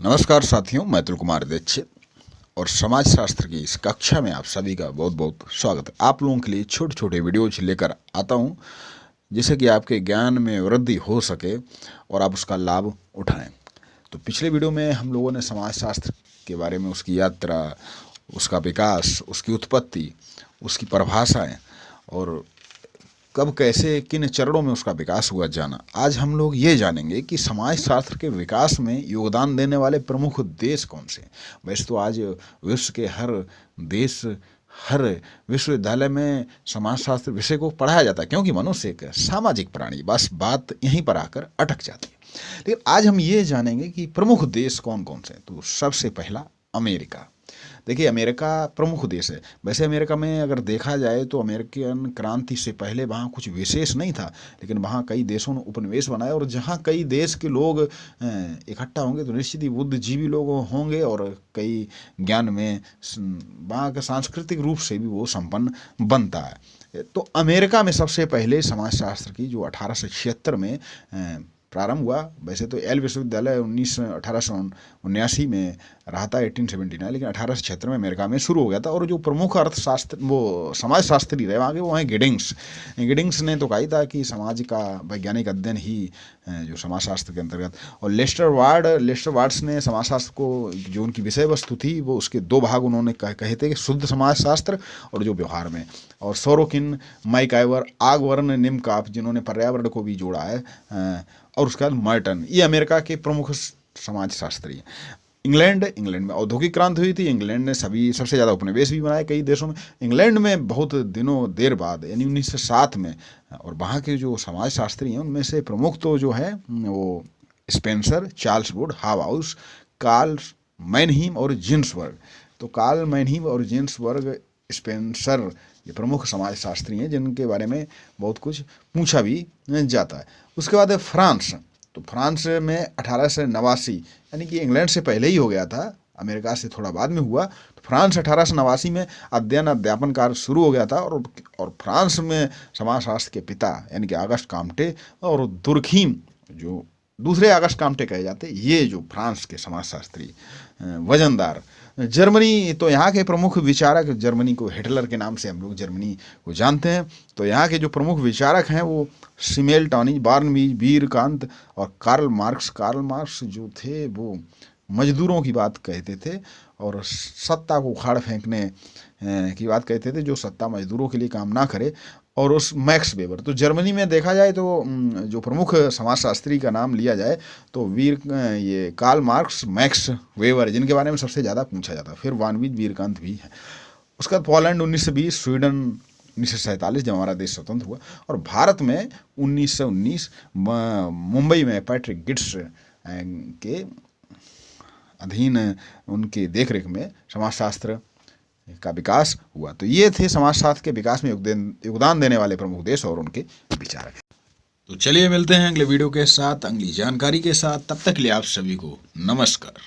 नमस्कार साथियों, मैं अतुल कुमार दीक्षित और समाजशास्त्र की इस कक्षा में आप सभी का बहुत बहुत स्वागत है। आप लोगों के लिए छोटे छोटे वीडियोज लेकर आता हूं, जिससे कि आपके ज्ञान में वृद्धि हो सके और आप उसका लाभ उठाएं। तो पिछले वीडियो में हम लोगों ने समाजशास्त्र के बारे में, उसकी यात्रा, उसका विकास, उसकी उत्पत्ति, उसकी परिभाषाएँ और कब कैसे किन चरणों में उसका विकास हुआ जाना। आज हम लोग ये जानेंगे कि समाजशास्त्र के विकास में योगदान देने वाले प्रमुख देश कौन से हैं। वैसे तो आज विश्व के हर देश, हर विश्वविद्यालय में समाजशास्त्र विषय को पढ़ाया जाता है, क्योंकि मनुष्य एक सामाजिक प्राणी, बस बात यहीं पर आकर अटक जाती है। लेकिन आज हम ये जानेंगे कि प्रमुख देश कौन कौन से हैं। तो सबसे पहला अमेरिका। देखिए, अमेरिका प्रमुख देश है। वैसे अमेरिका में अगर देखा जाए तो अमेरिकन क्रांति से पहले वहाँ कुछ विशेष नहीं था, लेकिन वहाँ कई देशों ने उपनिवेश बनाए और जहाँ कई देश के लोग इकट्ठा होंगे तो निश्चित ही बुद्धिजीवी लोग होंगे और कई ज्ञान में वहाँ का सांस्कृतिक रूप से भी वो संपन्न बनता है। तो अमेरिका में सबसे पहले समाजशास्त्र की जो 1876 में प्रारंभ हुआ। वैसे तो येल विश्वविद्यालय 1879 में रहा था, 1879, लेकिन 1876 में अमेरिका में शुरू हो गया था। और जो प्रमुख अर्थशास्त्र, वो समाजशास्त्री रहे वहाँ के, वो हैं गिडिंग्स। गिडिंग्स ने तो कहा था कि समाज का वैज्ञानिक अध्ययन ही जो समाजशास्त्र के अंतर्गत। और लेस्टर वार्ड्स ने समाजशास्त्र को, जो उनकी विषय वस्तु थी, वो उसके दो भाग उन्होंने कहे थे कि शुद्ध समाजशास्त्र और जो व्यवहार में। और सोरोकिन, मैकआइवर, आगवर्न, निमकाफ, जिन्होंने पर्यावरण को भी जोड़ा है, और उसके बाद मर्टन, ये अमेरिका के प्रमुख समाजशास्त्री हैं। इंग्लैंड में औद्योगिक क्रांति हुई थी। इंग्लैंड ने सबसे ज़्यादा उपनिवेश भी बनाए कई देशों में। इंग्लैंड में बहुत दिनों देर बाद, यानी 1907 में, और वहाँ के जो समाजशास्त्री हैं उनमें से प्रमुख तो जो है वो Spencer, Charles Wood, House, Karl Mannheim और जिन्सबर्ग। तो कार्ल मैनहीम और जिन्सबर्ग, स्पेंसर, ये प्रमुख समाजशास्त्री हैं जिनके बारे में बहुत कुछ पूछा भी जाता है। उसके बाद है फ्रांस। तो फ्रांस में 1889, यानी कि इंग्लैंड से पहले ही हो गया था, अमेरिका से थोड़ा बाद में हुआ। तो फ्रांस 1889 में अध्यापन कार्य शुरू हो गया था। और फ्रांस में समाजशास्त्र के पिता यानी कि ऑगस्ट काम्टे और दुर्खीम, जो दूसरे ऑगस्ट काम्टे कहे जाते, ये जो फ्रांस के समाजशास्त्री वजनदार। जर्मनी, तो यहाँ के प्रमुख विचारक, जर्मनी को हिटलर के नाम से हम लोग जर्मनी को जानते हैं। तो यहाँ के जो प्रमुख विचारक हैं वो सिमेल टॉनी, बार्नवीज, वीरकांत और कार्ल मार्क्स जो थे वो मजदूरों की बात कहते थे और सत्ता को उखाड़ फेंकने की बात कहते थे, जो सत्ता मजदूरों के लिए काम ना करे। और उस मैक्स वेबर, तो जर्मनी में देखा जाए तो जो प्रमुख समाजशास्त्री का नाम लिया जाए तो ये कार्ल मार्क्स, मैक्स वेबर, जिनके बारे में सबसे ज़्यादा पूछा जाता है। फिर वानवीज, वीरकांत भी है। उसके बाद पोलैंड 1920, स्वीडन 1947 जब हमारा देश स्वतंत्र हुआ। और भारत में 1919 मुंबई में पैट्रिक गिट्स के अधीन, उनके देखरेख में समाजशास्त्र का विकास हुआ। तो ये थे समाजशास्त्र के विकास में योगदान देने वाले प्रमुख देश और उनके विचारक। तो चलिए मिलते हैं अगले वीडियो के साथ, अगली जानकारी के साथ। तब तक के लिए आप सभी को नमस्कार।